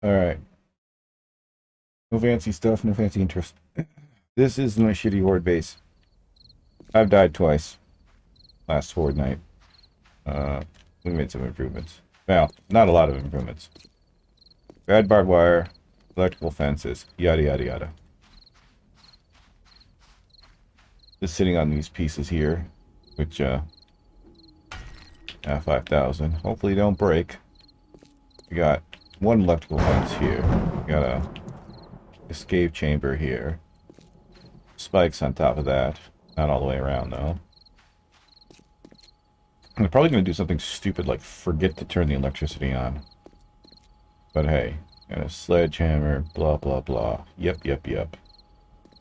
Alright. No fancy stuff, no fancy interest. This is my shitty horde base. I've died twice. Last horde night. We made some improvements. Well, not a lot of improvements. Bad barbed wire, electrical fences, yada yada yada. Just sitting on these pieces here, which, 5,000. Hopefully they don't break. We got one electrical fence here. We got a escape chamber here. Spikes on top of that. Not all the way around, though. I'm probably going to do something stupid like forget to turn the electricity on. But hey, got a sledgehammer, blah, blah, blah. Yep, yep, yep.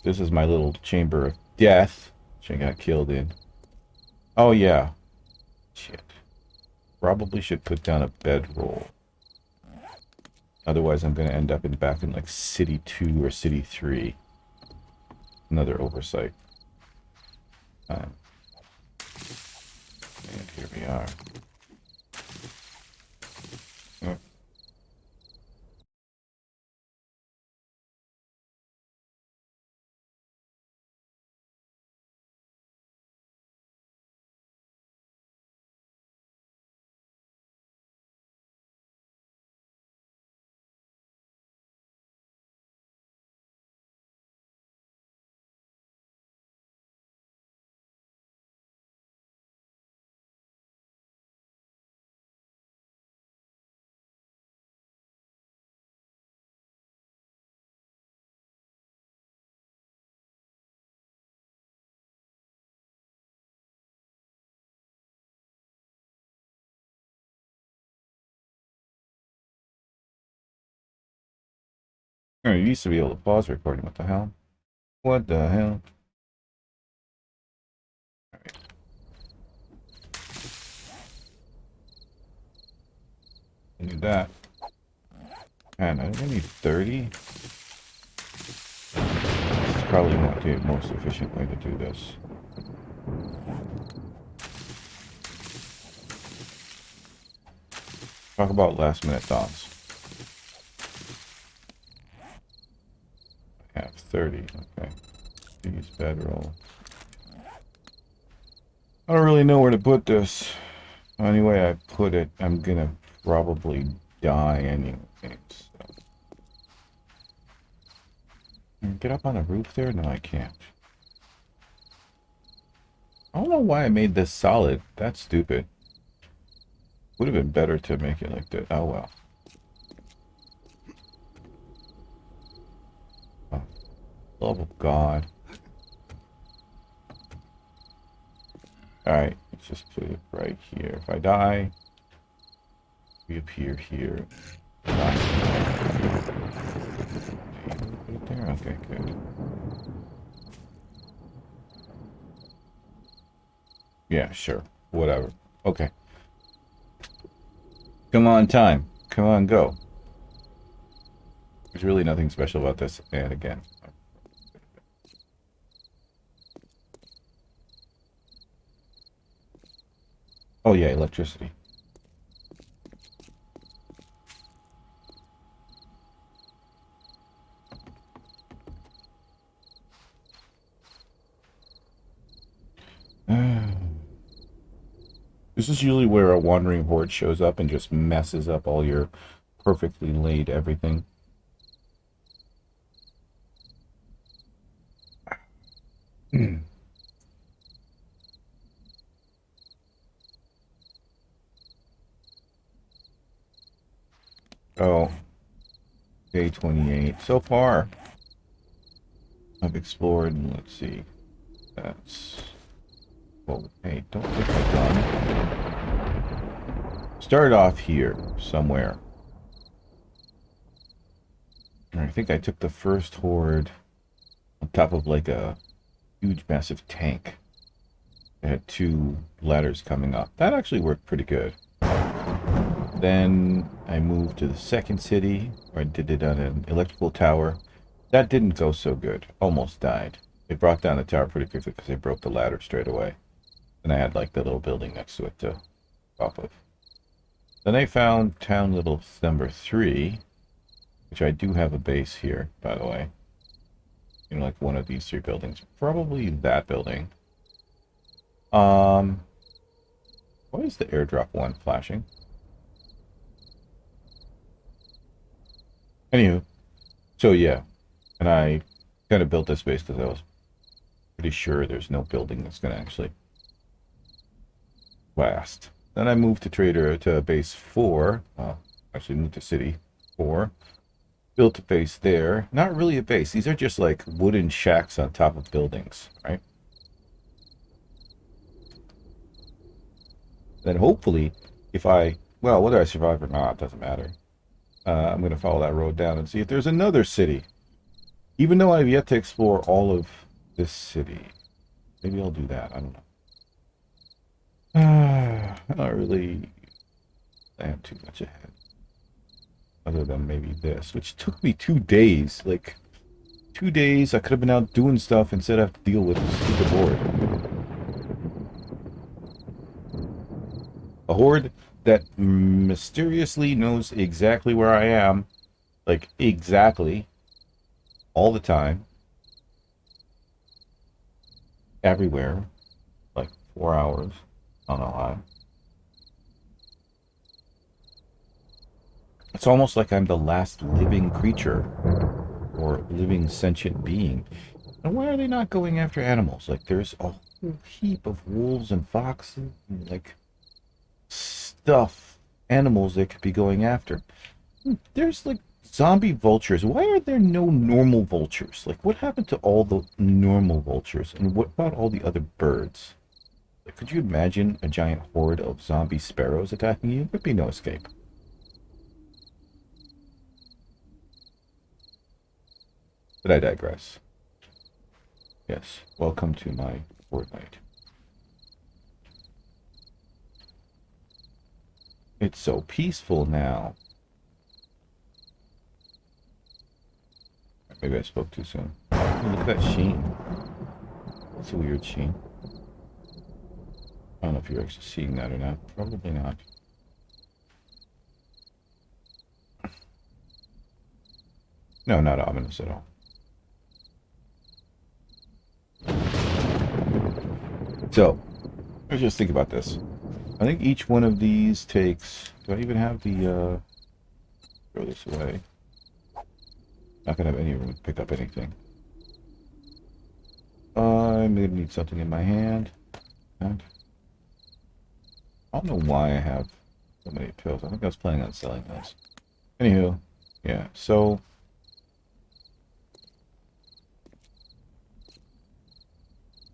This is my little chamber of death, which I got killed in. Oh, yeah. Shit. Probably should put down a bedroll. Otherwise, I'm going to end up back in like City 2 or City 3. Another oversight. And here we are. Oh. Oh, you used to be able to pause recording. What the hell? What the hell? Alright. I need that. Man, I only need 30. This is probably not the most efficient way to do this. Talk about last minute thoughts. I have 30. Okay. Use bedroll. I don't really know where to put this. Anyway, I put it, I'm gonna probably die anyway. So. Get up on the roof there? No, I can't. I don't know why I made this solid. That's stupid. Would have been better to make it like that. Oh well. Oh, love of God. Alright, let's just put it right here. If I die, we appear here. Put it there? Okay, good. Yeah, sure. Whatever. Okay. Come on, time. Come on, go. There's really nothing special about this. And again. Oh yeah, electricity. This is usually where a wandering horde shows up and just messes up all your perfectly laid everything. Oh, day 28. So far, I've explored, and let's see. That's... Well, hey, don't take my gun. Start off here, somewhere. I think I took the first horde on top of like a huge, massive tank. It had two ladders coming up. That actually worked pretty good. Then I moved to the second city, where I did it on an electrical tower. That didn't go so good. Almost died. They brought down the tower pretty quickly because they broke the ladder straight away. And I had like the little building next to it to pop of. Then I found town little number 3. which I do have a base here, by the way. You know, like one of these 3 buildings. Probably that building. Why is the airdrop one flashing? Anywho, so yeah, and I kind of built this base because I was pretty sure there's no building that's going to actually last. Then I moved to base 4. Actually moved to city 4. Built a base there. Not really a base. These are just like wooden shacks on top of buildings, right? Then hopefully, if I, well, whether I survive or not, doesn't matter. I'm going to follow that road down and see if there's another city. Even though I've yet to explore all of this city. Maybe I'll do that. I don't know. I don't really plan too much ahead. Other than maybe this, which took me 2 days. Like, 2 days, I could have been out doing stuff instead of have to deal with the stupid horde. A horde that mysteriously knows exactly where I am. Like, exactly. All the time. Everywhere. Like, 4 hours. I don't know why. It's almost like I'm the last living creature. Or living sentient being. And why are they not going after animals? Like, there's a whole heap of wolves and foxes and, like, stuff, animals they could be going after. There's, like, zombie vultures. Why are there no normal vultures? Like, what happened to all the normal vultures? And what about all the other birds? Like, could you imagine a giant horde of zombie sparrows attacking you? There'd be no escape. But I digress. Yes, welcome to my Fortnite. It's so peaceful now. Maybe I spoke too soon. Oh, look at that sheen. That's a weird sheen. I don't know if you're actually seeing that or not. Probably not. No, not ominous at all. So, let's just think about this. I think each one of these takes... Do I even have the... Throw this away. Not gonna have any room to pick up anything. I'm gonna need something in my hand. And I don't know why I have so many pills. I think I was planning on selling those. Anywho, yeah, so...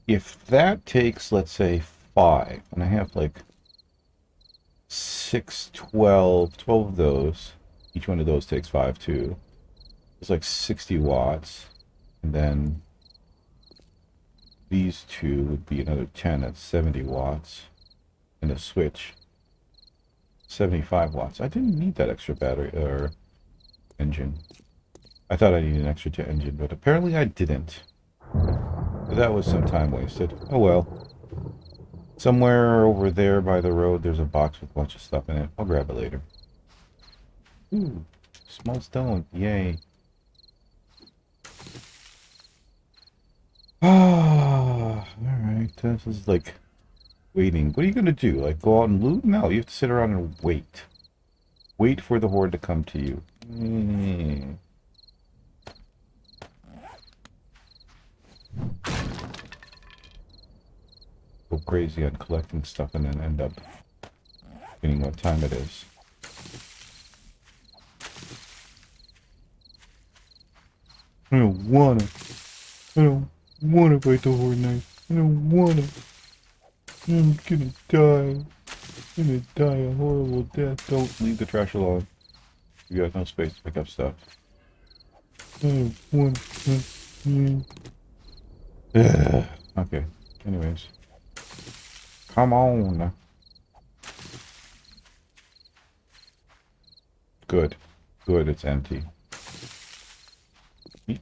If that takes, let's say, 5, and I have like 6, 12 of those. Each one of those takes 5 too. It's like 60 watts. And then these 2 would be another 10, that's 70 watts. And a switch, 75 watts. I didn't need that extra battery or engine. I thought I needed an extra engine, but apparently I didn't. That was some time wasted. Oh well. Somewhere over there by the road, there's a box with a bunch of stuff in it. I'll grab it later. Ooh, small stone. Yay. Ah, alright. This is like waiting. What are you going to do? Like go out and loot? No, you have to sit around and wait. Wait for the horde to come to you. Go crazy on collecting stuff and then end up getting what time it is. I don't wanna fight the horde knife. I don't wanna. I'm gonna die. I'm gonna die a horrible death. Don't leave the trash alone. You got no space to pick up stuff. I don't wanna. Okay. Anyways. Come on. Good. Good, it's empty. This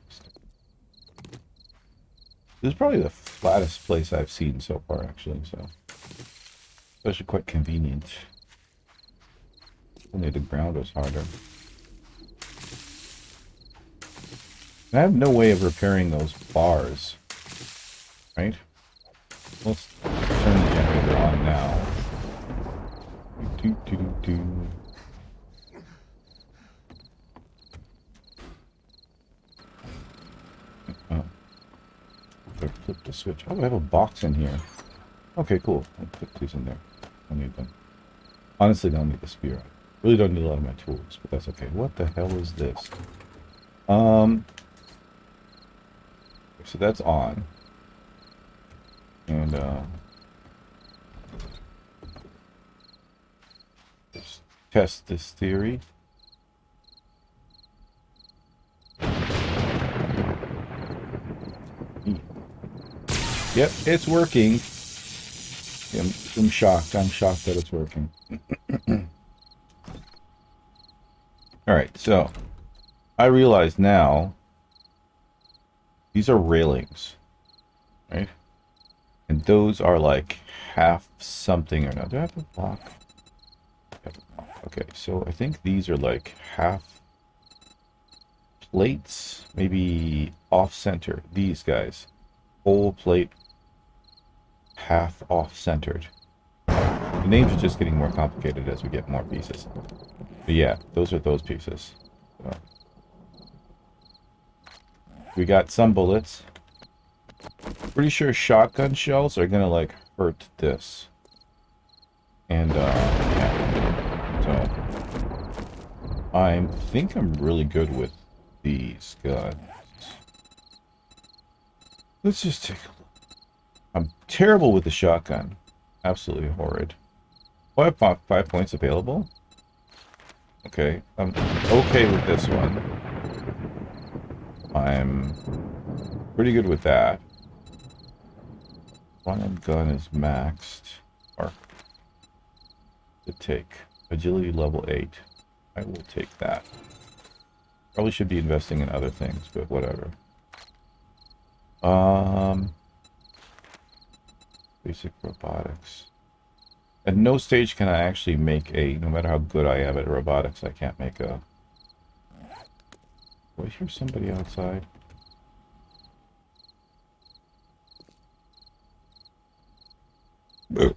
is probably the flattest place I've seen so far, actually, so... It's actually quite convenient. Only the ground was harder. I have no way of repairing those bars. Right? Let's turn the generator on now. Do, do, do, do. Oh. I flip the switch. Oh, I have a box in here. Okay, cool. I'll put these in there. I don't need them. Honestly, don't need the spear. Really don't need a lot of my tools, but that's okay. What the hell is this? So that's on. And, let's test this theory. Yep, it's working. I'm shocked. I'm shocked that it's working. Alright, so I realize now these are railings, right? And those are like half something or not. Do I have a block? Okay, so I think these are like half plates, maybe off-center. These guys. Whole plate, half off-centered. The names are just getting more complicated as we get more pieces. But yeah, those are those pieces. So, we got some bullets. Pretty sure shotgun shells are gonna like hurt this. And yeah. So I think I'm really good with these guns. Let's just take a look. I'm terrible with the shotgun. Absolutely horrid. Oh, I have 5 points available. Okay, I'm okay with this one. I'm pretty good with that. One and gun is maxed. Or to take agility level 8. I will take that. Probably should be investing in other things, but whatever. Basic robotics. At no stage can I actually make a, no matter how good I am at robotics, I can't make a... Do I hear somebody outside? Boo.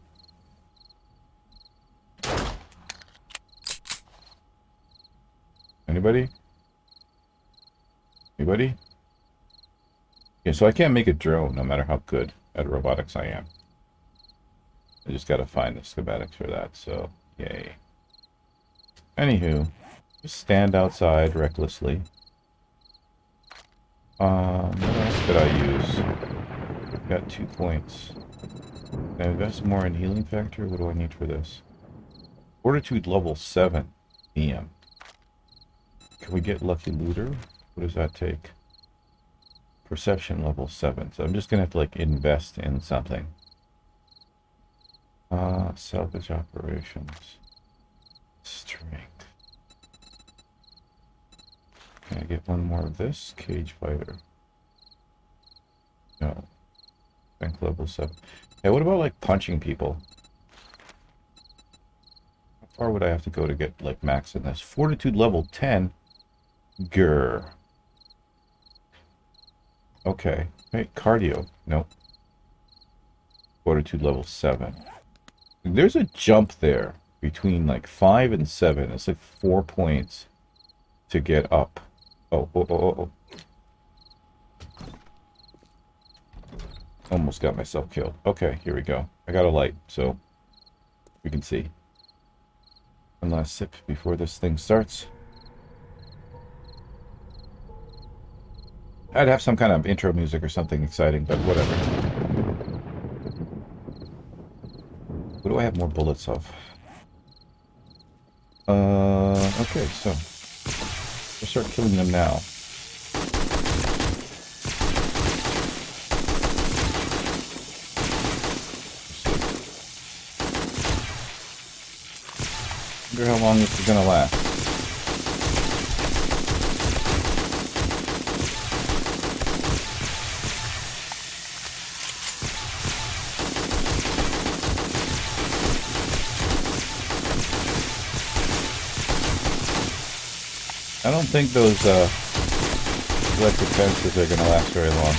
Anybody? Anybody? Yeah, so I can't make a drone no matter how good at robotics I am. I just gotta find the schematics for that, so yay. Anywho, just stand outside recklessly. What else could I use? Got 2 points. Can I invest more in healing factor? What do I need for this? Fortitude level 7. Damn. Can we get Lucky Looter? What does that take? Perception level 7. So I'm just gonna have to like invest in something. Salvage operations. Strength. Can I get one more of this? Cage fighter. No. Strength level 7. Yeah, what about like punching people? How far would I have to go to get like max in this? Fortitude level 10. Grr. Okay. Wait, cardio. Nope. Fortitude level 7. There's a jump there between like 5 and 7. It's like 4 points to get up. Oh. Almost got myself killed. Okay, here we go. I got a light, so we can see. One last sip before this thing starts. I'd have some kind of intro music or something exciting, but whatever. What do I have more bullets of? Okay, so we'll start killing them now. Wonder how long this is gonna last. I don't think those electric fences are going to last very long.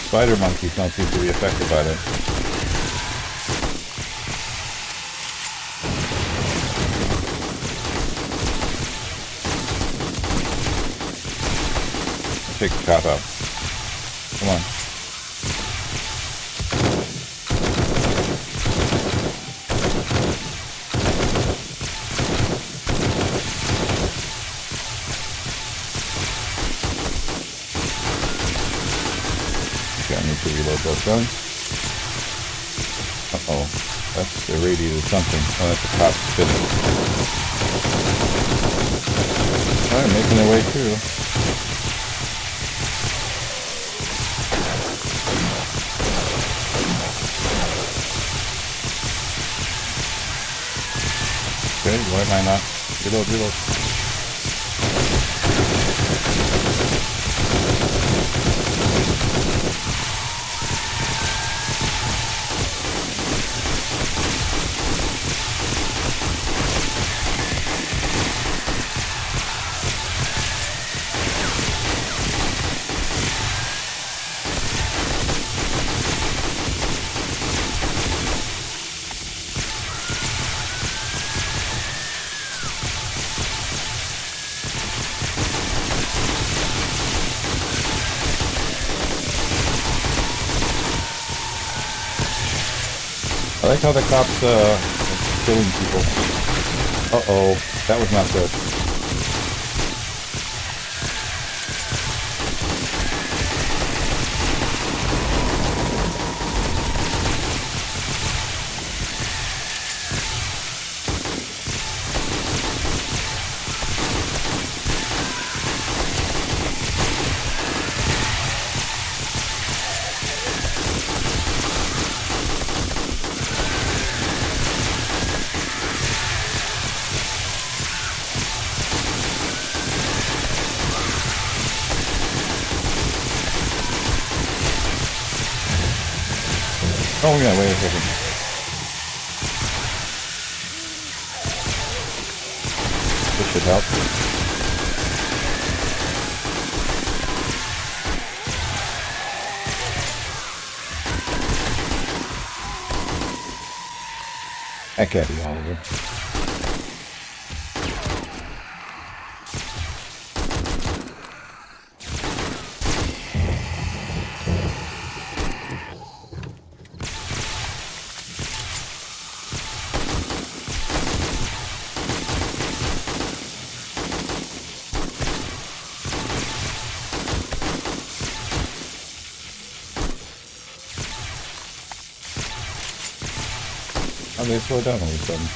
Spider monkeys don't seem to be affected by them. Take the cop out. Come on. Okay, I need to reload those guns. Uh-oh. That's irradiated something. Oh, that's a cop spinning. Alright, making their way through. Okay, why am I not? Reload, reload. I like how the cops are killing people. Uh-oh, that was not good. Oh yeah, wait a second. This should help. That can't be Oliver. Oh, they slow down all of a sudden.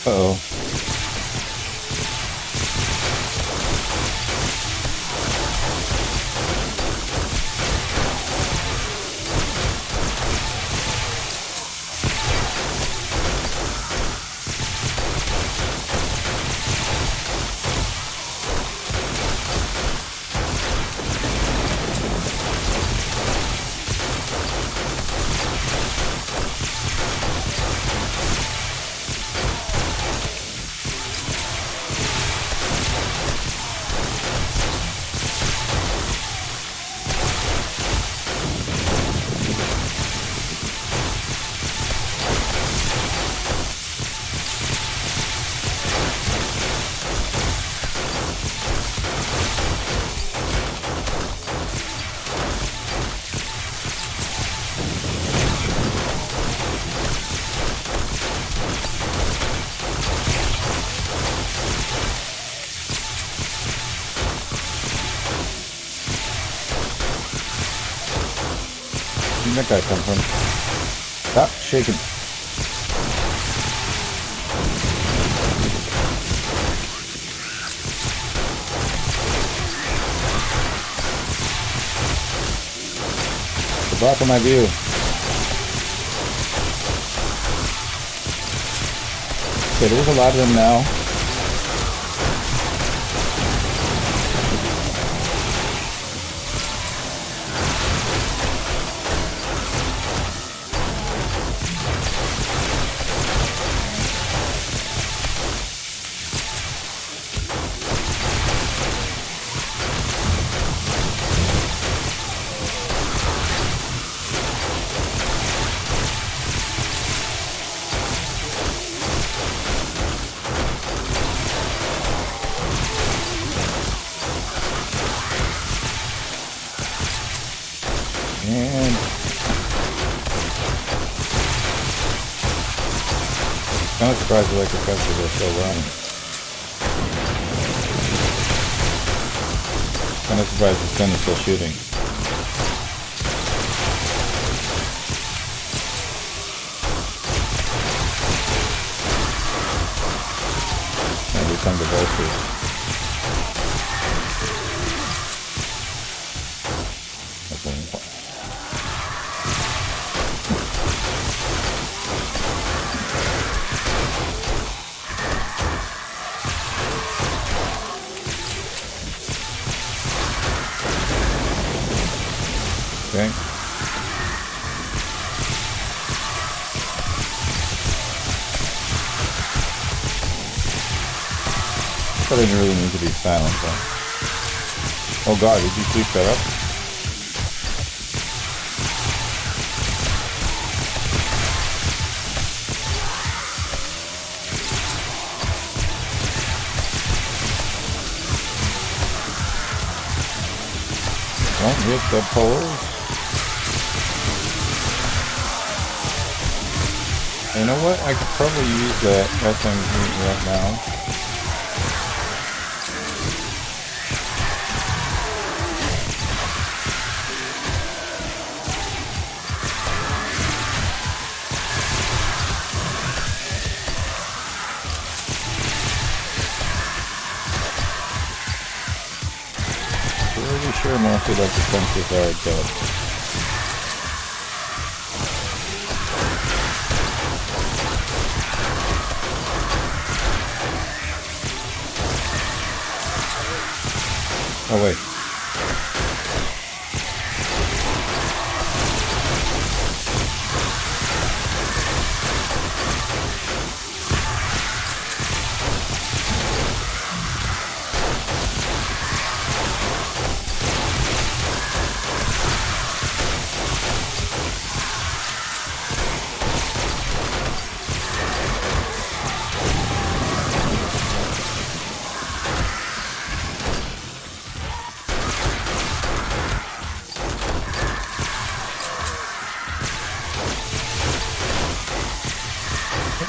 Uh-oh. Where'd that guy come from? Stop shaking. Block of my view. Okay, there's a lot of them now. And kind of surprised the electric cutters are still running. Kind of surprised the gun is still shooting. Maybe some devices. Okay. I didn't really need to be silent though. Oh god, did you sleep that up? Don't hit the poles. You know what? I could probably use that SMG right now. Pretty sure most of the defenses are dead. Oh wait.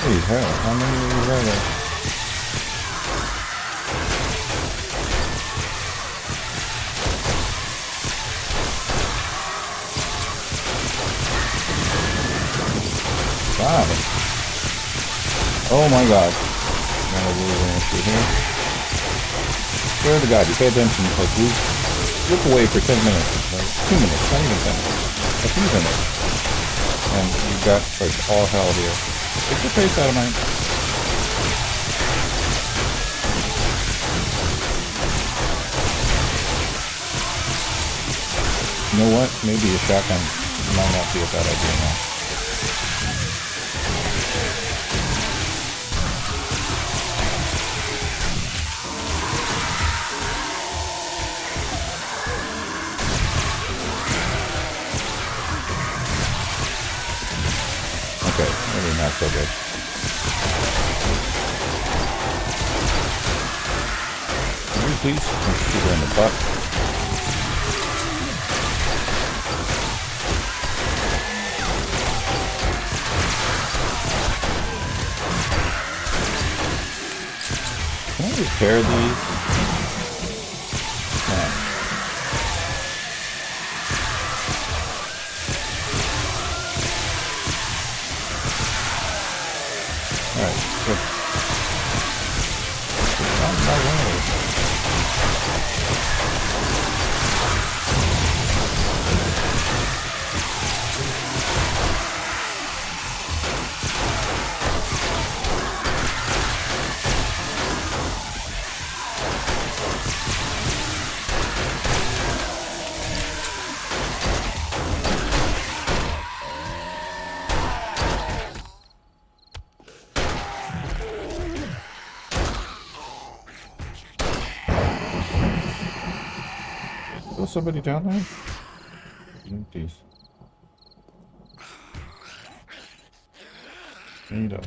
Holy hell, how many of these are there? Wow. Oh my god. I'm gonna lose an issue here. Swear to god, you pay attention, like look away for 10 minutes, like 2 minutes, not even 10 minutes, a few minutes. And you've got like all hell here. Get your face out of mine. You know what? Maybe a shotgun might not be a bad idea now. Okay, maybe not so good. Can you please shoot her in the butt? Can I repair these? No. somebody down there? Jeez. Need a...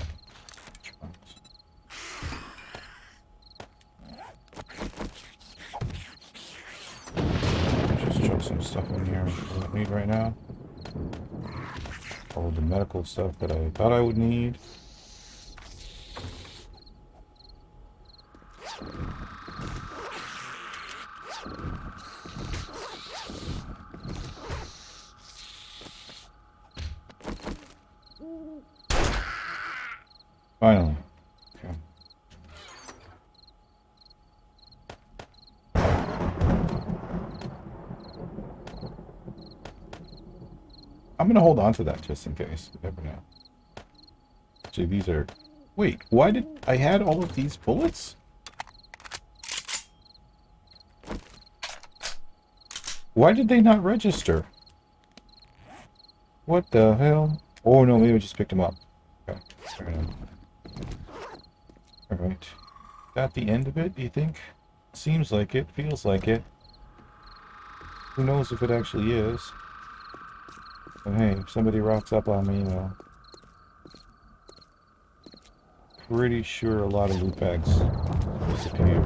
Just chuck some stuff in here I don't need right now. All the medical stuff that I thought I would need. Finally. Okay. I'm gonna hold on to that just in case. You never know. Actually, these are... Wait, why did... I had all of these bullets? Why did they not register? What the hell? Oh no, maybe I just picked them up. Okay, fair enough. Alright. That the end of it, do you think? Seems like it, feels like it. Who knows if it actually is? But hey, if somebody rocks up on me, pretty sure a lot of loot bags disappeared.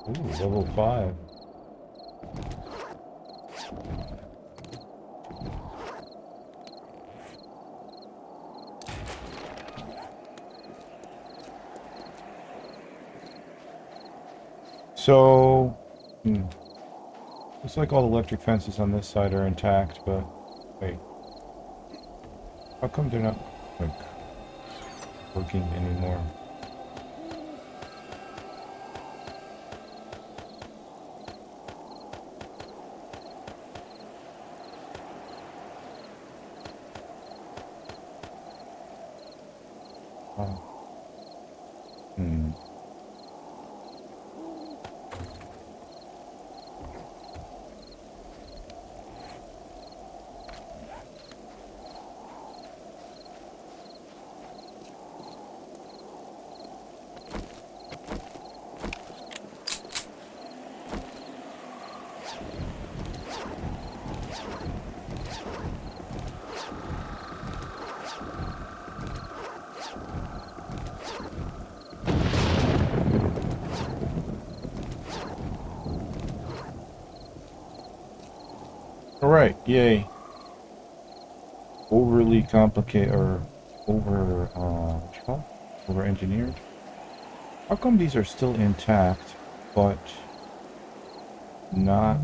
Ooh, level 5. So, looks like all the electric fences on this side are intact, but wait. How come they're not, like, working anymore? Alright, yay. Overly complicated, or what you call it? Over engineered? How come these are still intact, but not,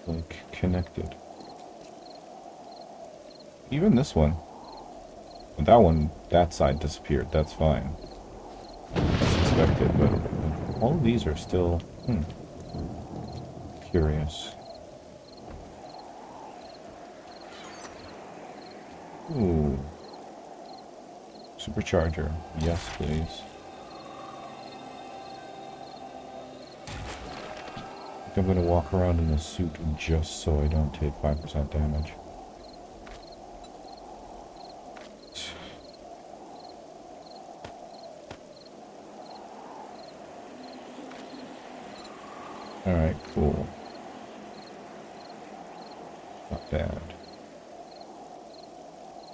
like, connected? Even this one. That one, that side disappeared, that's fine. That's expected, but all of these are still, curious. Ooh. Supercharger. Yes, please. I think I'm gonna walk around in this suit just so I don't take 5% damage. Alright, cool. Not bad.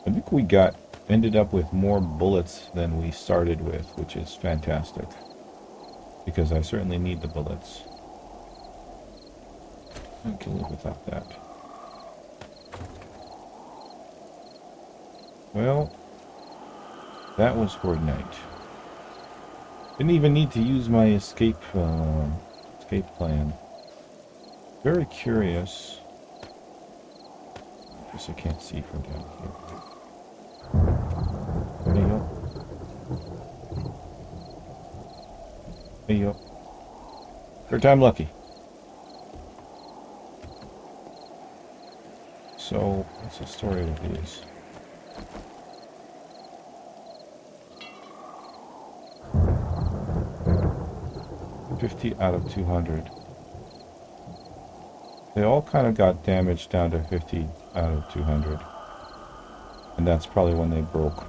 I think we ended up with more bullets than we started with, which is fantastic. Because I certainly need the bullets. I can live without that. Well, that was Horde Night. Didn't even need to use my escape plan. Very curious. I guess I can't see from down here. There you go. There you go. Third time lucky. So, what's the story with these? $50 out of 200. They all kind of got damaged down to 50 out of 200. And that's probably when they broke.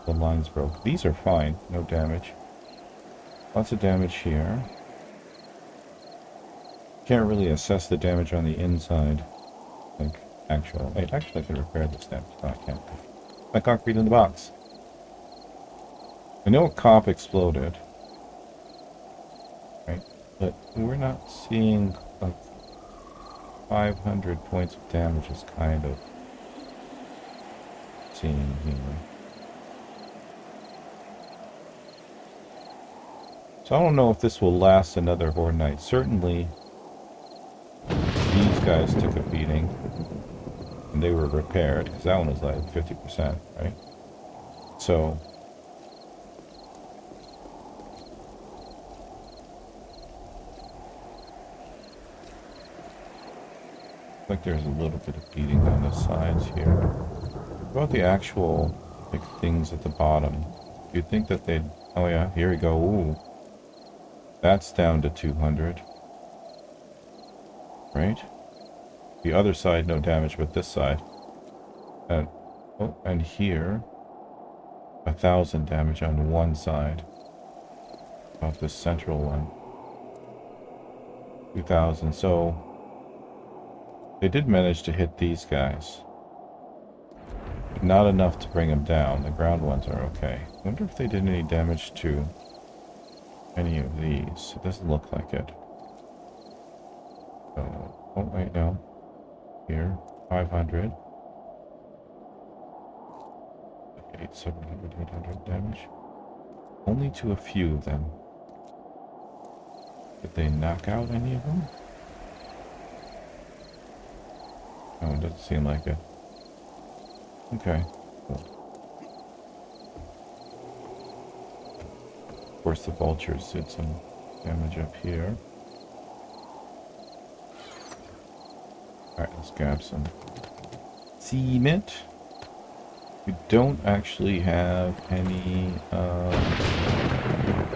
The lines broke. These are fine. No damage. Lots of damage here. Can't really assess the damage on the inside. Like, actual... Wait, actually I can repair this damage. No, I can't. My concrete in the box. I know a cop exploded. Right? But we're not seeing... Like, 500 points of damage is kind of... Seeing here. So I don't know if this will last another Horde night. Certainly, these guys took a beating. And they were repaired, because that one was like 50%, right? So... like there's a little bit of beating down the sides here. What about the actual, like, things at the bottom? You'd think that they'd... Oh yeah, here we go. Ooh. That's down to 200. Right? The other side, no damage, but this side. Oh, and here, 1,000 damage on one side. Off this central one. 2,000, so... They did manage to hit these guys. Not enough to bring them down. The ground ones are okay. I wonder if they did any damage to any of these. It doesn't look like it. So, oh wait, no. Here, 500. 700, 800 damage. Only to a few of them. Did they knock out any of them? Oh, it doesn't seem like it. Okay. Cool. Of course, the vultures did some damage up here. Alright, let's grab some cement. We don't actually have any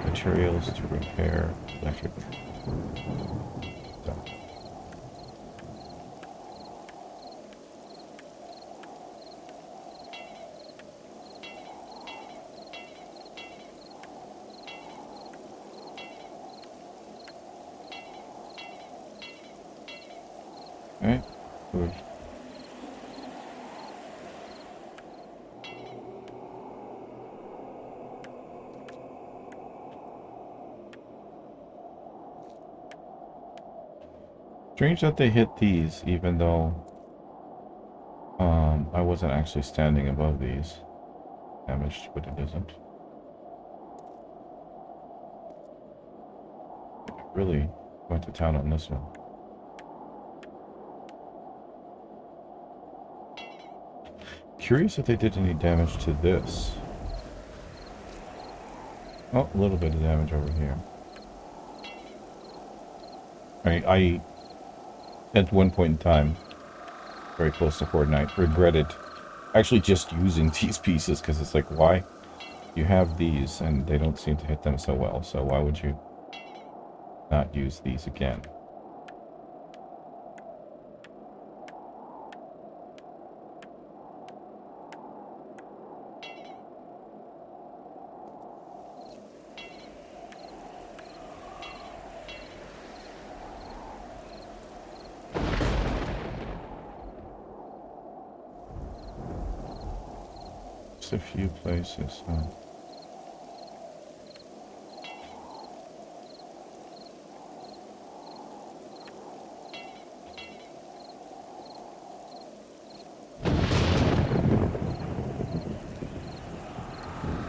materials to repair electric. So. Alright, good. Strange that they hit these, even though I wasn't actually standing above these. Damaged, but it isn't. It really went to town on this one. Curious if they did any damage to this. Oh, a little bit of damage over here. I at one point in time, very close to Fortnite, regretted actually just using these pieces, because it's like, why? You have these and they don't seem to hit them so well, so why would you not use these again? A few places, huh?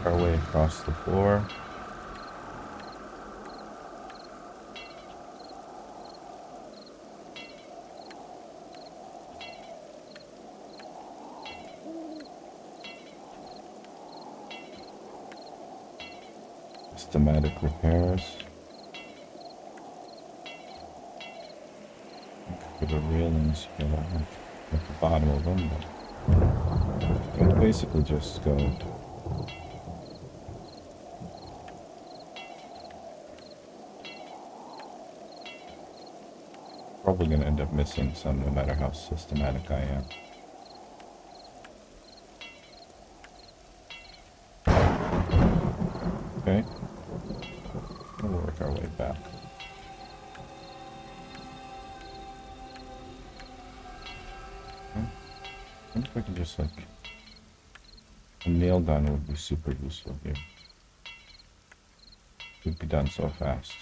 Our way across the floor. Systematic repairs. For the railings here at the bottom of them, but it'll basically just go. Probably going to end up missing some no matter how systematic I am. Okay. We'll work our way back. Okay. I wonder if I can just like... A nail gun would be super useful here. It would be done so fast.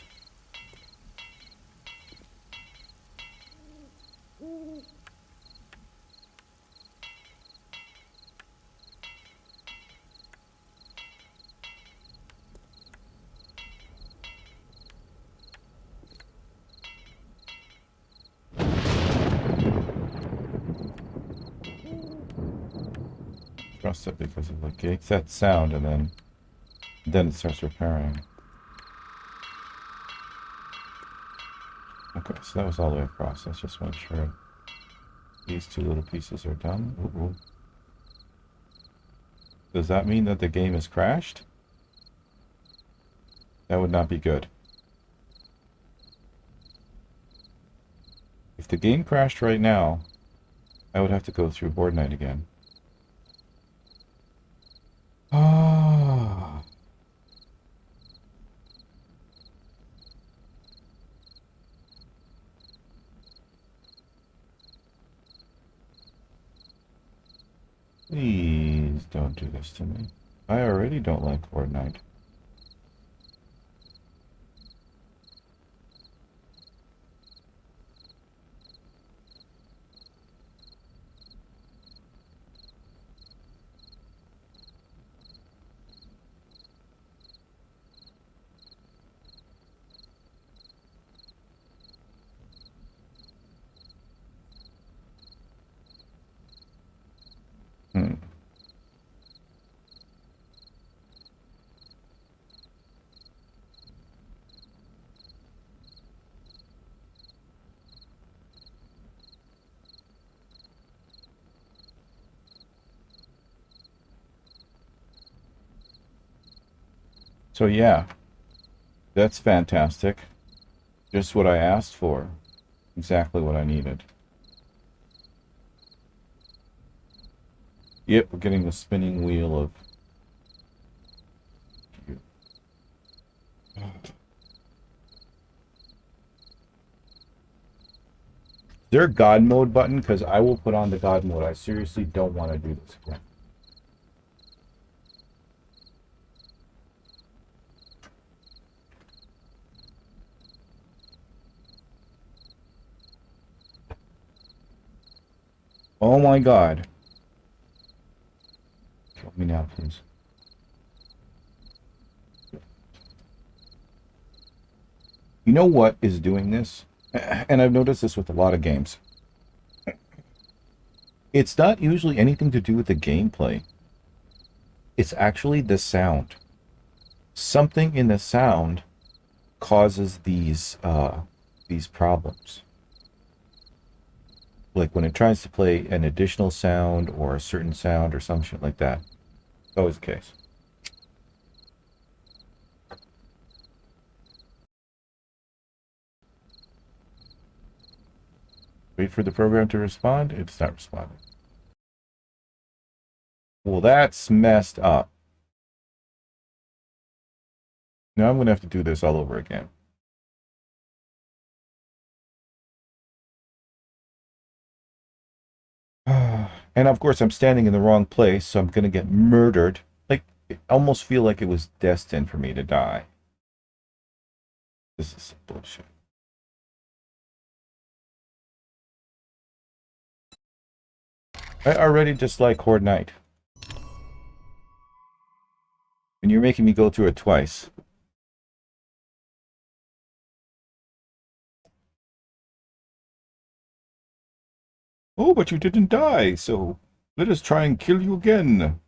Trust it because it like makes that sound and then it starts repairing. Okay, so that was all the way across. Let's just make sure these two little pieces are done. Ooh. Does that mean that the game has crashed? That would not be good. If the game crashed right now, I would have to go through board night again. Ah. Please don't do this to me. I already don't like board night. Hmm. So yeah, that's fantastic. Just what I asked for. Exactly what I needed. Yep, we're getting the spinning wheel of... Is there a God mode button? Because I will put on the God mode. I seriously don't want to do this again. Oh my God. Kill me now, please. You know what is doing this? And I've noticed this with a lot of games. It's not usually anything to do with the gameplay. It's actually the sound. Something in the sound causes these problems. Like when it tries to play an additional sound or a certain sound or some shit like that. It's always the case. Wait for the program to respond. It's not responding. Well, that's messed up. Now I'm going to have to do this all over again. And of course, I'm standing in the wrong place, so I'm going to get murdered. Like, I almost feel like it was destined for me to die. This is bullshit. I already dislike Horde Night. And you're making me go through it twice. Oh, but you didn't die, so let us try and kill you again.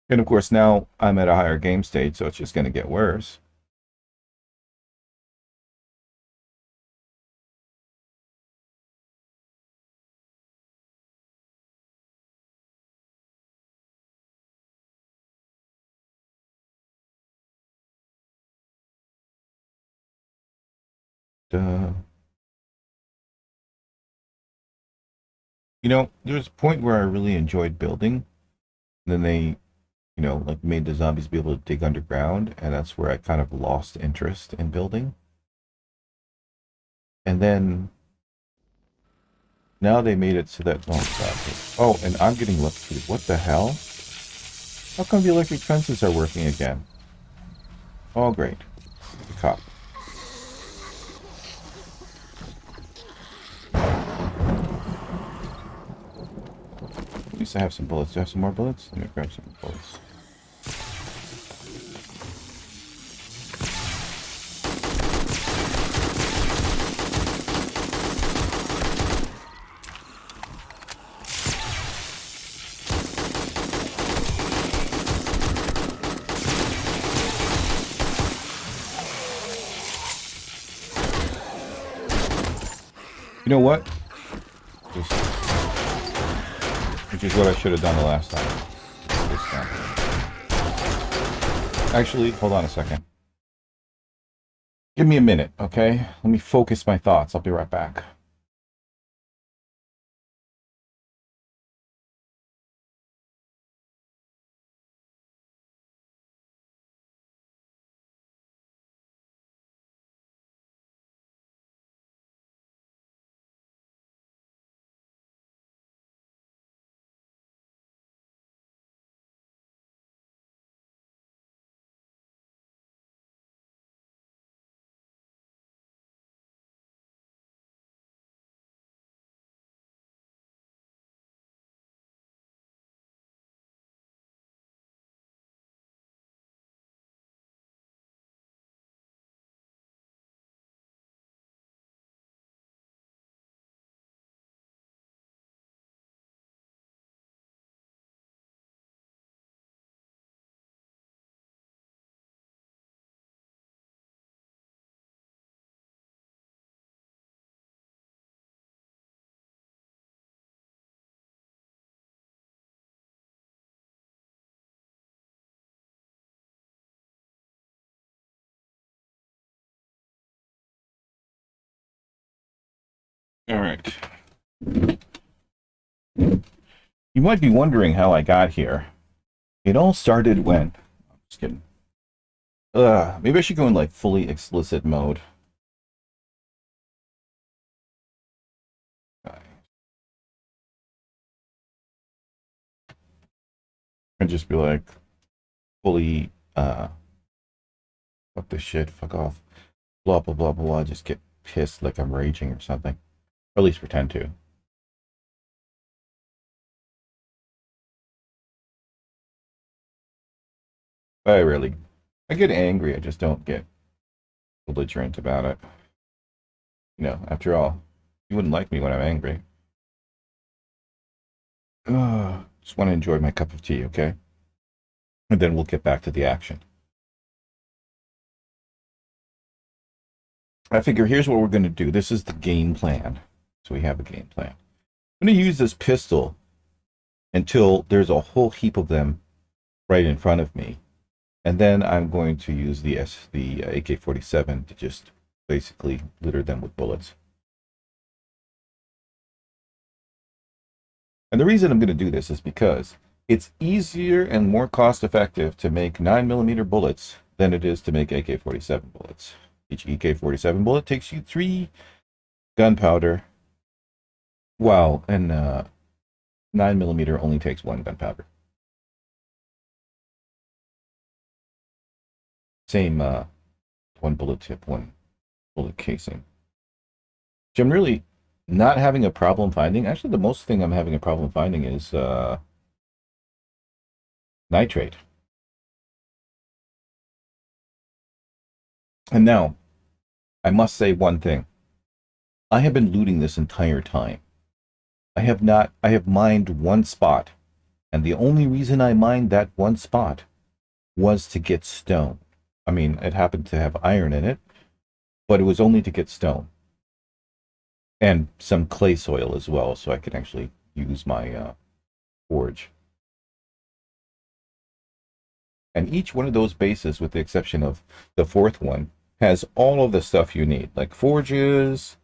And of course, now I'm at a higher game stage, so it's just going to get worse. You know, there was a point where I really enjoyed building. And then they, like made the zombies be able to dig underground, and that's where I kind of lost interest in building. And then now they made it so that oh, and I'm getting electrocuted. What the hell? How come the electric fences are working again? Oh, great. The cop. At least I have some bullets. Do I have some more bullets? Let me grab some bullets. You know what? Which is what I should have done the last time. This time. Actually, hold on a second. Give me a minute, okay? Let me focus my thoughts. I'll be right back. All right. You might be wondering how I got here. It all started when... I'm just kidding. Maybe I should go in like fully explicit mode. And just be like, fully, fuck this shit, fuck off. Blah, blah, blah, blah. Just get pissed like I'm raging or something. Or at least pretend to. But I get angry, I just don't get belligerent about it. After all, you wouldn't like me when I'm angry. Just want to enjoy my cup of tea, okay? And then we'll get back to the action. I figure here's what we're going to do. This is the game plan. So we have a game plan. I'm going to use this pistol until there's a whole heap of them right in front of me. And then I'm going to use the AK-47 to just basically litter them with bullets. And the reason I'm going to do this is because it's easier and more cost-effective to make 9mm bullets than it is to make AK-47 bullets. Each AK-47 bullet takes you 3 gunpowder, while and 9mm only takes 1 gunpowder. Same 1 bullet tip, 1 bullet casing. Which I'm really not having a problem finding. Actually, the most thing I'm having a problem finding is nitrate. And now, I must say one thing. I have been looting this entire time. I have mined 1 spot, and the only reason I mined that 1 spot was to get stone. I mean, it happened to have iron in it, but it was only to get stone. And some clay soil as well, so I could actually use my forge. And each one of those bases, with the exception of the 4th one, has all of the stuff you need, like forges,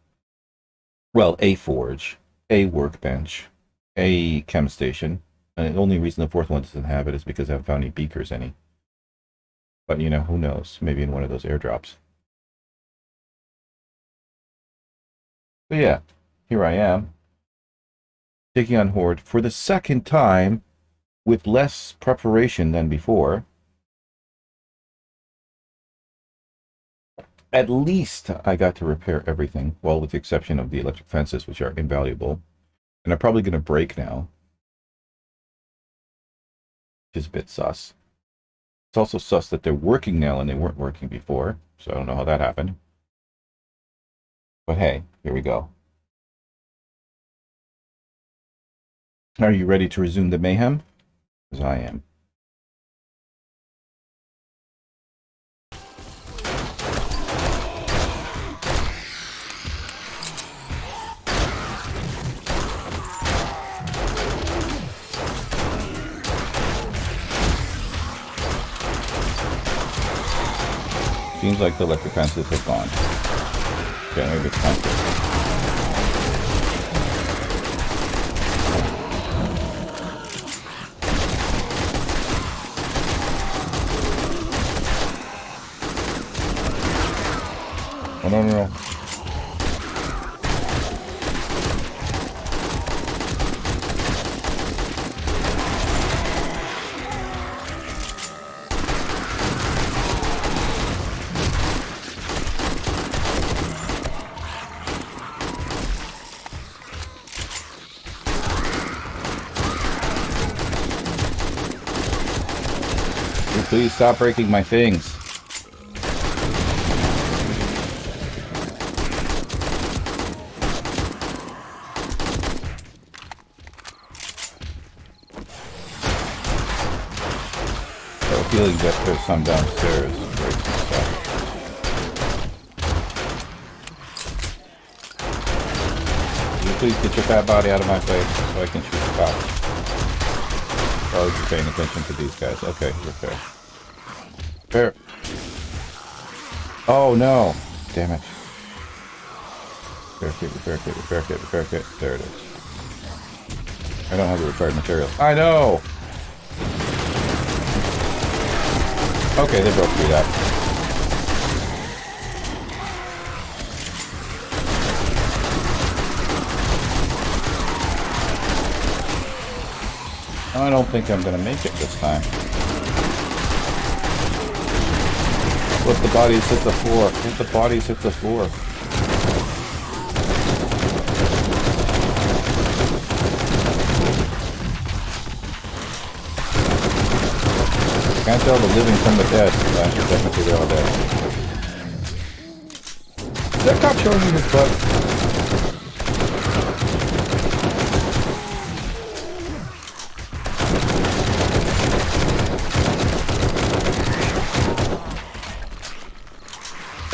well, a forge, a workbench, a chem station. And the only reason the fourth one doesn't have it is because I haven't found any beakers any. But, you know, who knows? Maybe in one of those airdrops. But yeah, here I am, taking on Horde for the second time with less preparation than before. At least I got to repair everything, well, with the exception of the electric fences, which are invaluable. And I'm probably going to break now, which is a bit sus. It's also sus that they're working now and they weren't working before, so I don't know how that happened. But hey, here we go. Are you ready to resume the mayhem? Because I am. Seems like the electric fences have gone. Okay, maybe it's time to... Oh, no. Please stop breaking my things. I have a feeling that there's some downstairs breaking stuff. Will you please get your fat body out of my face so I can shoot the cops? Oh, you're paying attention to these guys. Okay, you're fair. Fair. Oh no! Damn it. Barricade. There it is. I don't have the required materials. I know! Okay, they broke through that. I don't think I'm gonna make it this time. Let the bodies hit the floor. Let the bodies hit the floor. Can't tell the living from the dead. Actually, technically they're all dead. Is that cop showing you his butt?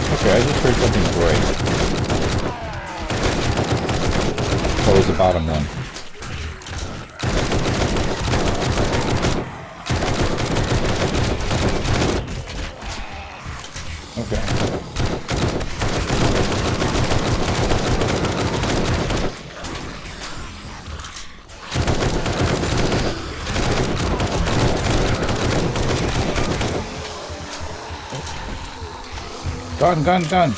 Okay, I just heard something break. What was the bottom one? Okay. Gun!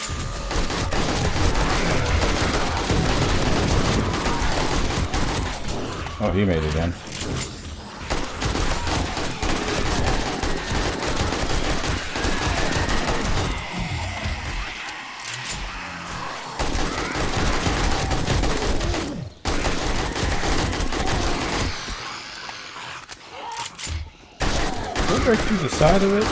Oh, he made it in. Right through the side of it?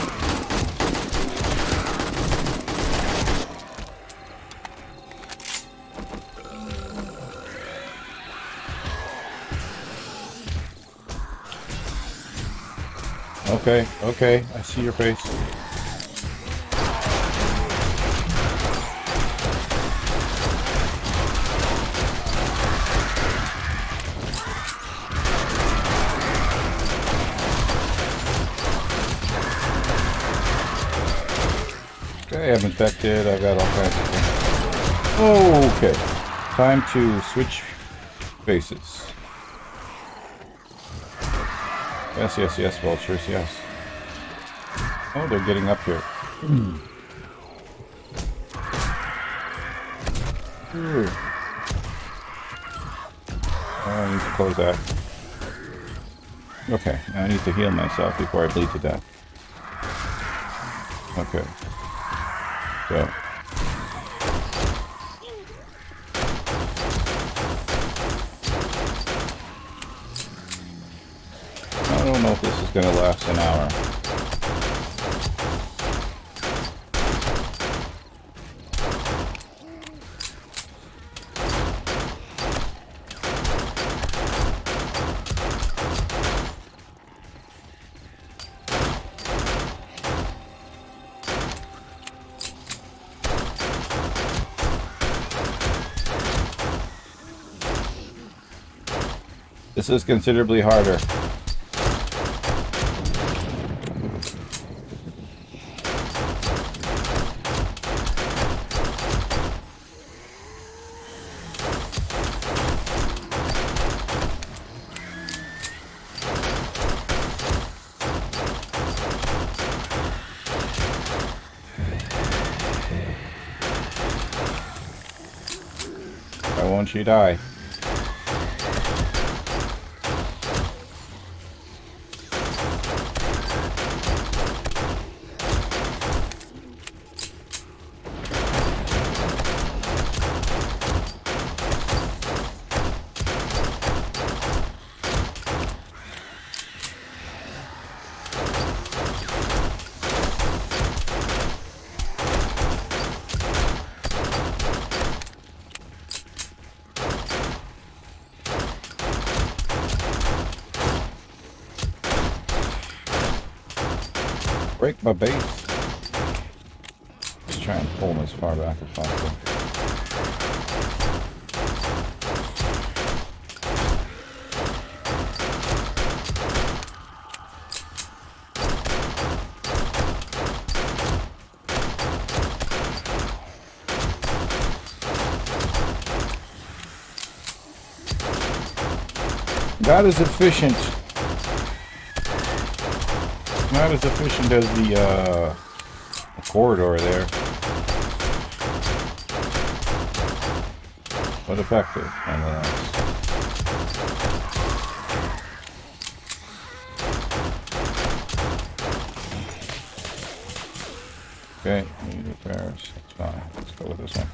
Okay, I see your face. Okay. am infected. I've got all kinds of things. Okay. Time to switch faces. Yes, yes, yes, vultures, yes. Oh, they're getting up here. I need to close that. Okay, now I need to heal myself before I bleed to death. Okay. So. I don't know if this is going to last an hour. This is considerably harder. Why won't she die? Break my base. Just try and pull them as far back as possible. Not as efficient. Not as efficient as the corridor there, but effective nonetheless. Okay, need repairs. That's fine. Let's go with this one.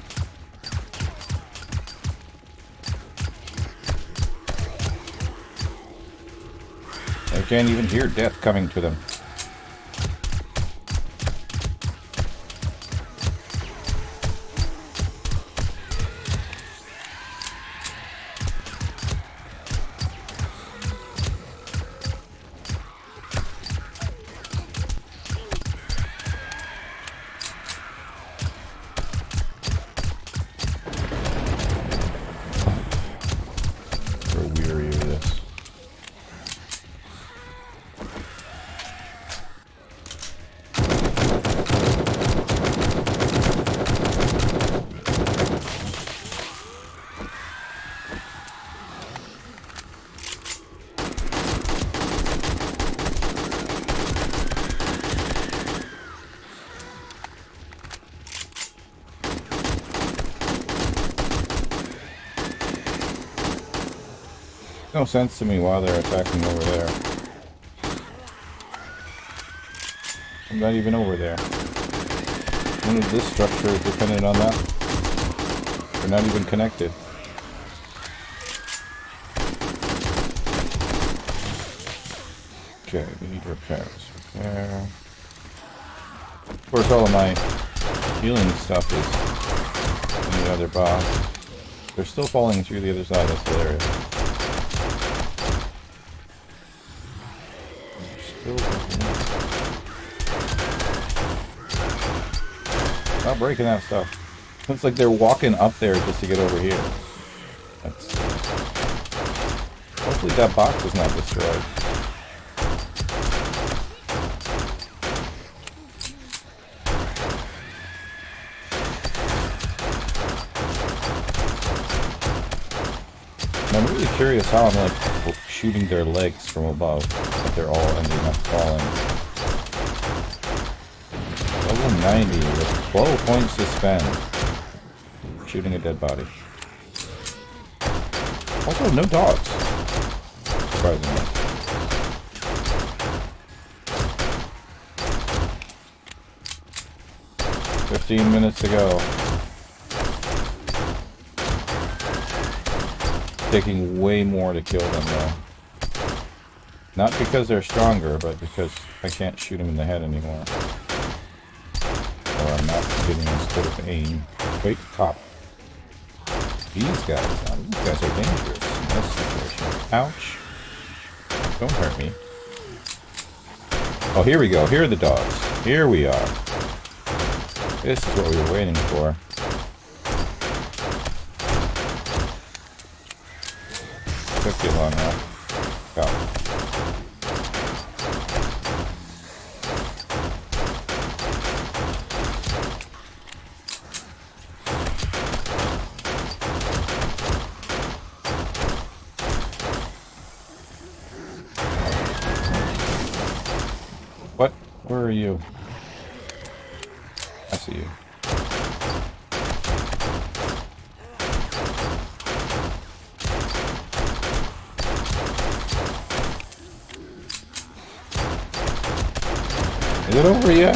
They can't even hear death coming to them. No sense to me why they're attacking over there. I'm not even over there. None of this structure is dependent on that. They're not even connected. Okay, we need repairs. Repair. Of course, all of my healing stuff is in the other box. They're still falling through the other side. That's hilarious. Stop breaking that stuff. It's like they're walking up there just to get over here. That's... Hopefully that box is not destroyed. curious how I'm like shooting their legs from above, but they're all ending up falling. Level 90 with 12 points to spend. Shooting a dead body. Also, no dogs. Surprisingly. "15 minutes to go." Taking way more to kill them though. Not because they're stronger, but because I can't shoot them in the head anymore. Or I'm not getting as good of aim. Wait, cop. These guys are dangerous in this situation. Ouch. Don't hurt me. Oh, here we go. Here are the dogs. Here we are. This is what we were waiting for. Took too long now. Go. What? Where are you? I see you. Is it over yet?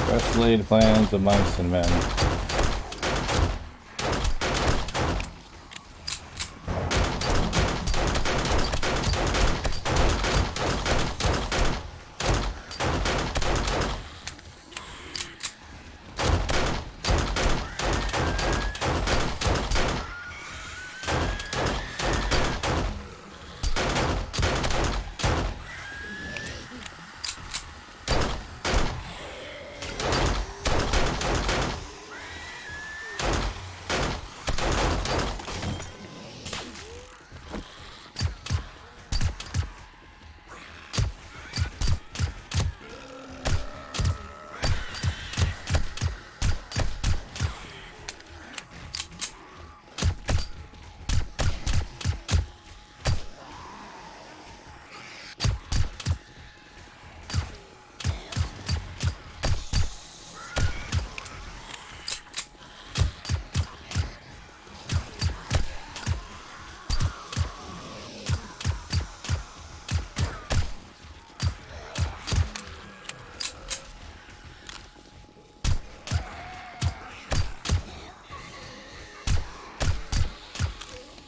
Best laid plans of mice and men.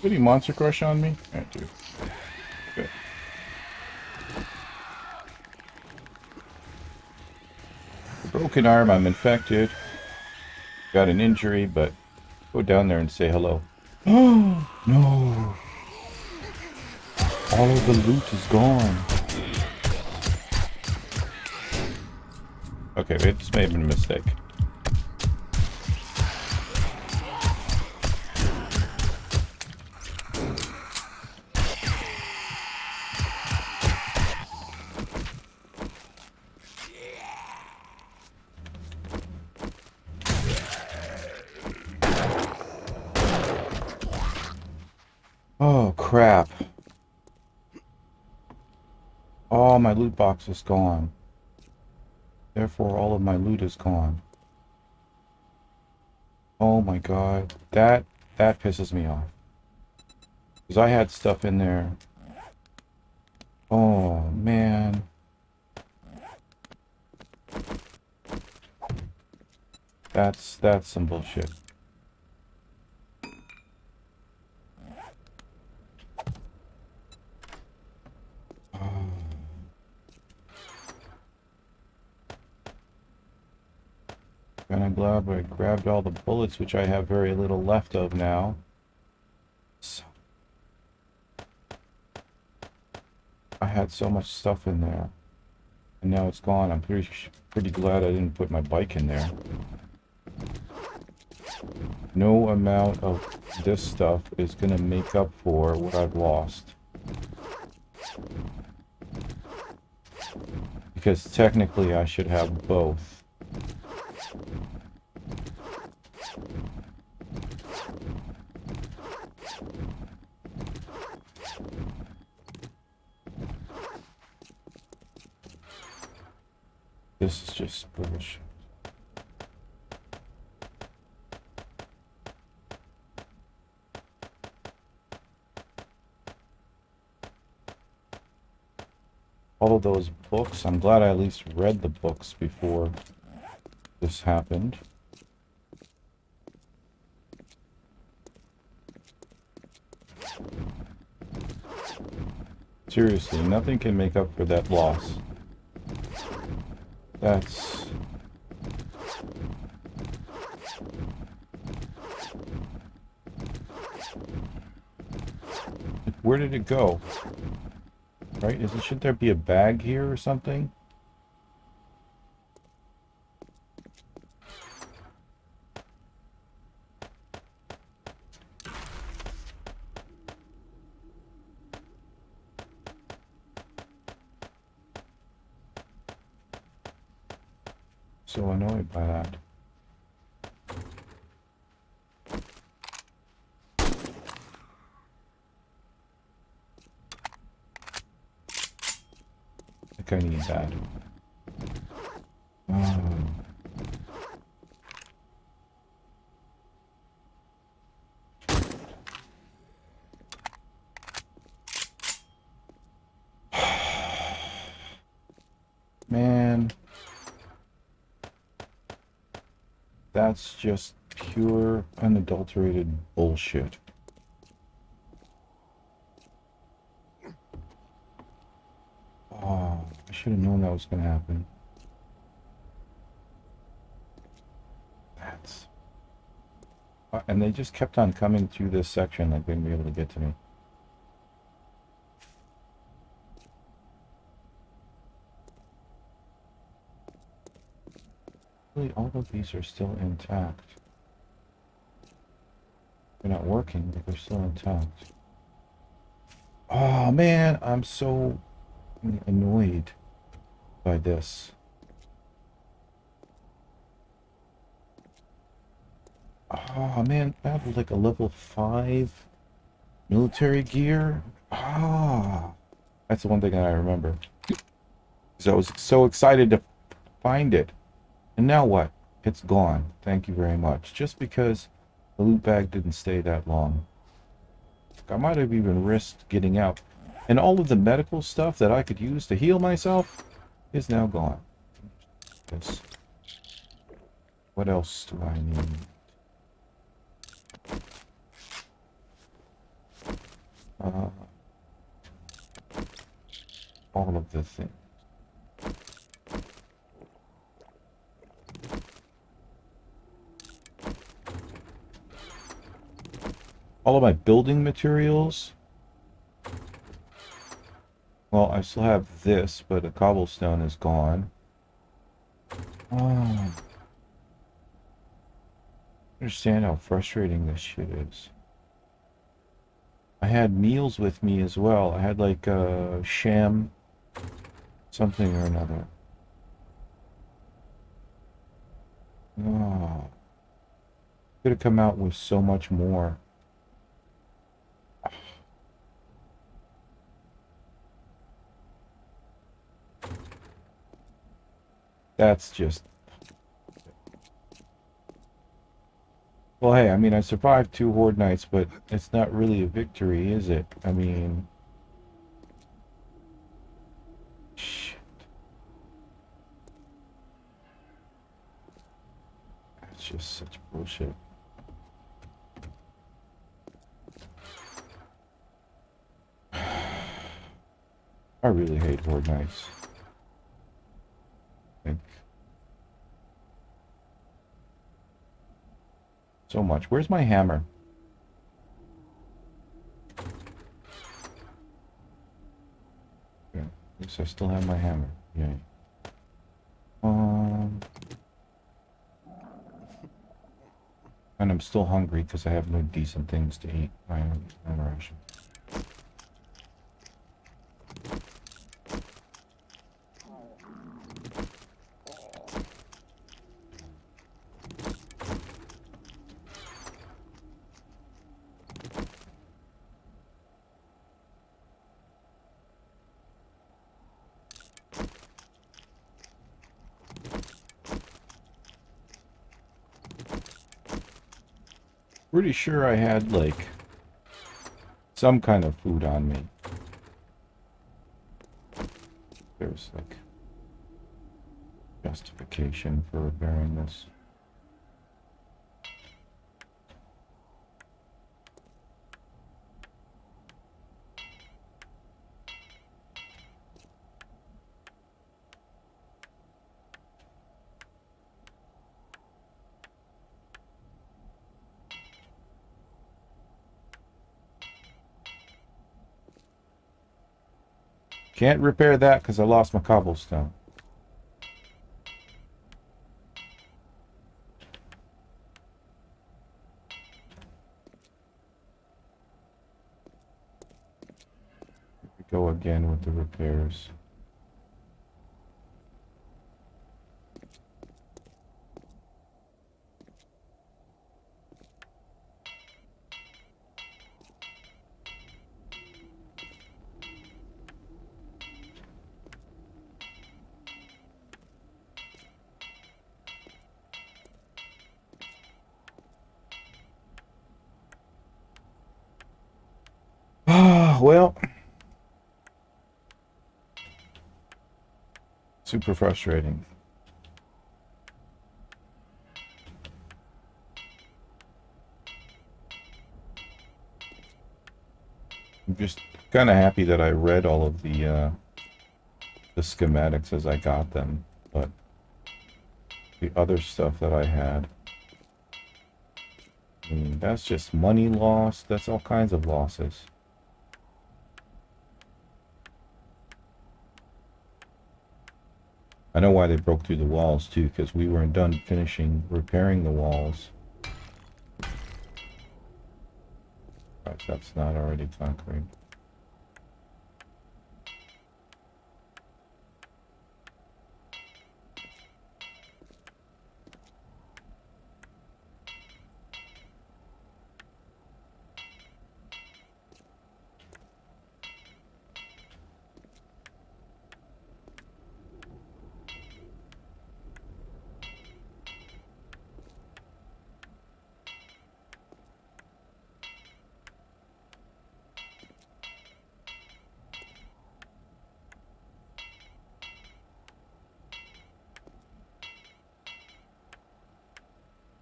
Any monster crush on me? I do. Good. Broken arm, I'm infected. Got an injury, but go down there and say hello. Oh, no. All of the loot is gone. Okay, this may have been a mistake. Oh, crap. All my loot box is gone. Therefore, all of my loot is gone. Oh my god. That pisses me off. Because I had stuff in there. Oh, man. That's some bullshit. And I'm glad I grabbed all the bullets, which I have very little left of now. So, I had so much stuff in there, and now it's gone. I'm pretty glad I didn't put my bike in there. No amount of this stuff is gonna make up for what I've lost. Because technically I should have both. This is just bullshit. All of those books, I'm glad I at least read the books before this happened. Seriously, nothing can make up for that loss. That's... Where did it go? Right? Should there be a bag here or something? So annoyed by that. I think I need that. Man. That's just pure, unadulterated bullshit. Oh, I should have known that was going to happen. That's... and they just kept on coming through this section like they'd be able to get to me. Really, all of these are still intact. They're not working, but they're still intact. Oh man, I'm so annoyed by this. Oh man, I have like a level 5 military gear. Ah, that's the one thing that I remember. So I was so excited to find it. And now what? It's gone. Thank you very much. Just because the loot bag didn't stay that long. I might have even risked getting out. And all of the medical stuff that I could use to heal myself is now gone. This. What else do I need? All of the things. All of my building materials. Well, I still have this, but the cobblestone is gone. Oh. I understand how frustrating this shit is. I had meals with me as well. I had like a sham something or another. Oh. Could have come out with so much more. That's just... Well, hey, I mean, I survived 2 Horde nights, but it's not really a victory, is it? I mean... Shit. That's just such bullshit. I really hate Horde nights. So much. Where's my hammer? Okay. At least I still have my hammer. Yay. And I'm still hungry because I have no decent things to eat. My own ration. Pretty sure I had, like, some kind of food on me. There's, like, justification for repairing this. Can't repair that because I lost my cobblestone. Here we go again with the repairs. Ah, well, super frustrating. I'm just kind of happy that I read all of the schematics as I got them, but the other stuff that I had, I mean, that's just money lost. That's all kinds of losses. I know why they broke through the walls too, because we weren't done repairing the walls. Right, that's not already concrete.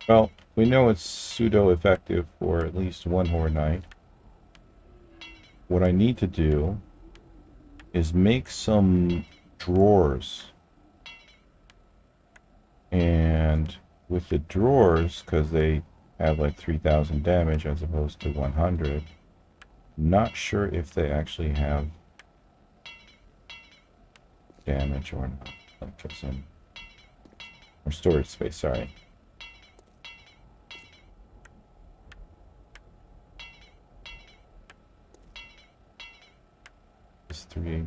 Well, we know it's pseudo-effective for at least one Horde Night. What I need to do is make some drawers. And with the drawers, because they have like 3,000 damage as opposed to 100, not sure if they actually have damage or not. Like, as in, or storage space, sorry. It's 3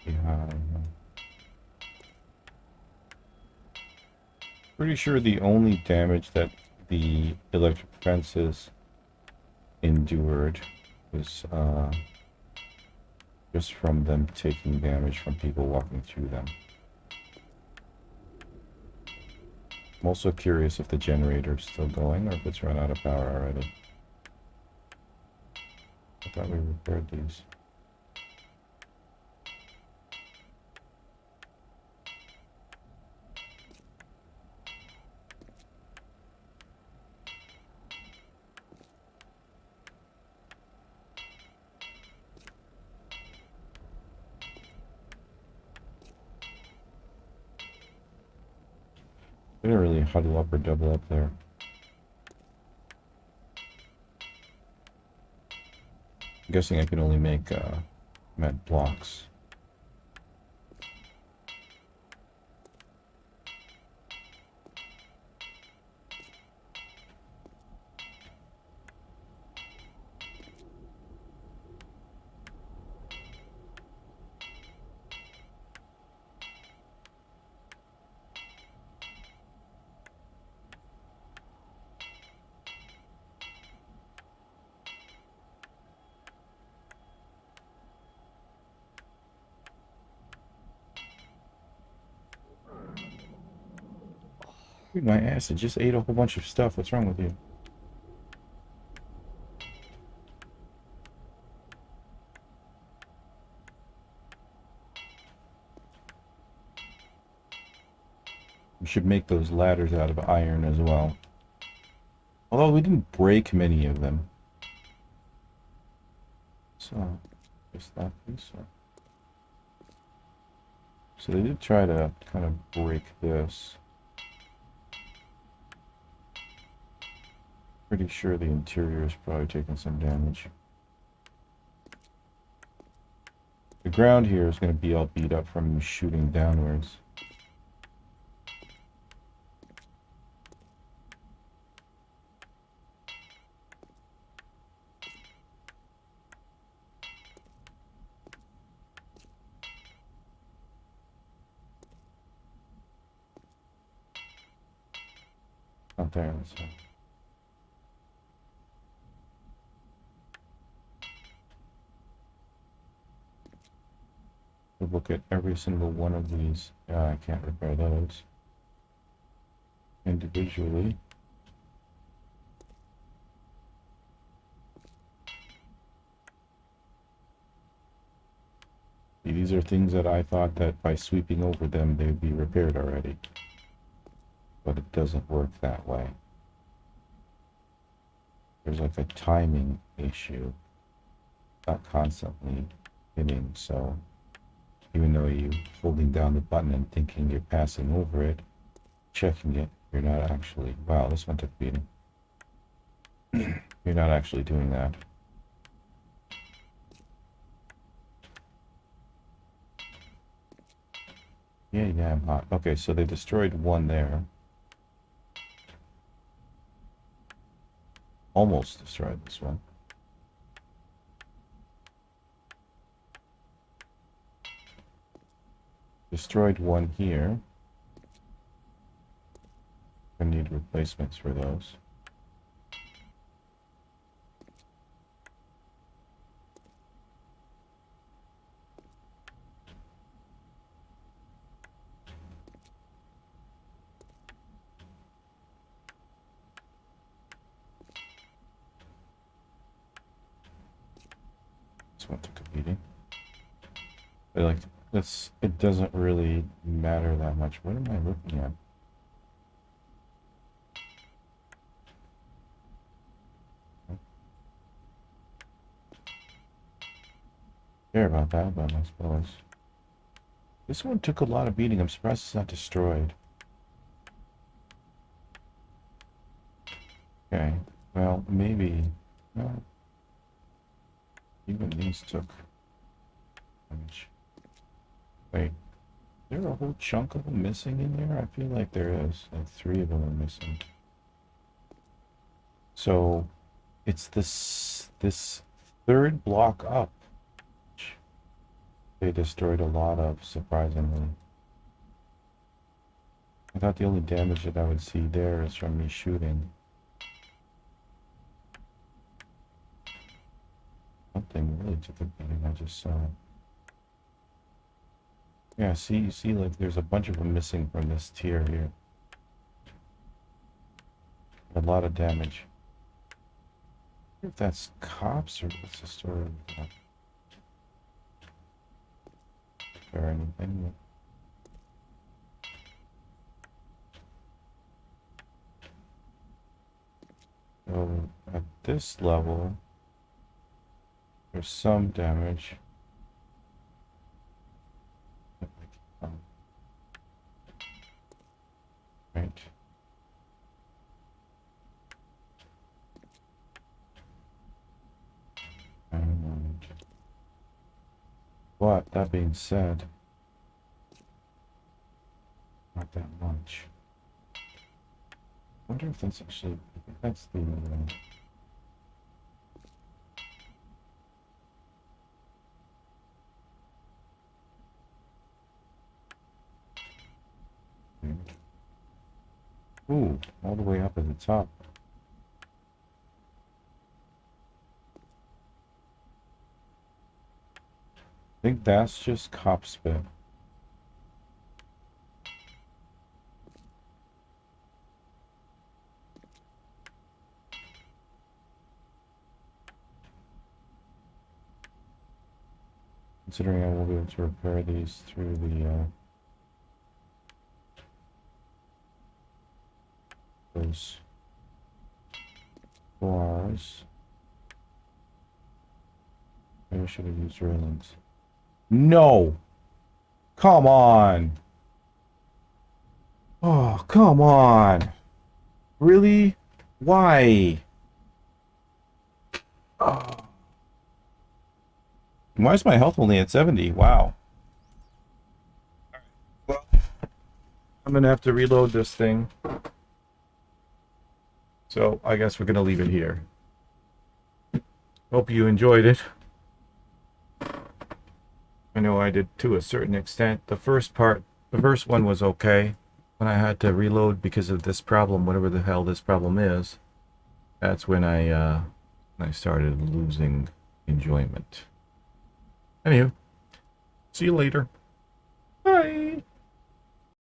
behind. Pretty sure the only damage that the electric fences endured was just from them taking damage from people walking through them. I'm also curious if the generator's still going or if it's run out of power already. I thought we repaired these. We didn't really huddle up or double up there. I'm guessing I can only make met blocks. Dude, my ass, I just ate a whole bunch of stuff. What's wrong with you? We should make those ladders out of iron as well. Although we didn't break many of them. So, just that piece. So they did try to kind of break this. Pretty sure the interior is probably taking some damage. The ground here is going to be all beat up from shooting downwards. Not there, let's see. We'll look at every single one of these. I can't repair those individually. See, these are things that I thought that by sweeping over them, they'd be repaired already. But it doesn't work that way. There's like a timing issue. Not constantly hitting, so even though you're holding down the button and thinking you're passing over it, checking it, you're not actually... Wow, this one took beating. You're not actually doing that. Yeah, I'm hot. Okay, so they destroyed one there. Almost destroyed this one. Destroyed one here. I need replacements for those. This one took a beating. But like, it doesn't really matter that much. What am I looking at? Care about that, but I suppose. This one took a lot of beating. I'm surprised it's not destroyed. Okay, well, maybe... Well, even these took damage. Wait, is there a whole chunk of them missing in there? I feel like there is. Like 3 of them are missing. So, it's this third block up. They destroyed a lot of, surprisingly. I thought the only damage that I would see there is from me shooting. Something really took a beating, I just saw. Yeah, see, you see, like, there's a bunch of them missing from this tier here. A lot of damage. I wonder if that's cops or what's the story with that? Or anything. So, at this level, there's some damage. Right. And, but that being said, not that much. I wonder if that's actually, that's the ooh, all the way up at the top. I think that's just cop spit. Considering I won't be able to repair these through the those bars. Maybe I should have used railings. No! Come on! Oh, come on! Really? Why? Oh. Why is my health only at 70? Wow. Well, I'm gonna have to reload this thing. So I guess we're gonna leave it here. Hope you enjoyed it. I know I did to a certain extent. The first one was okay. When I had to reload because of this problem, whatever the hell this problem is, that's when I started losing enjoyment. Anywho, see you later. Bye.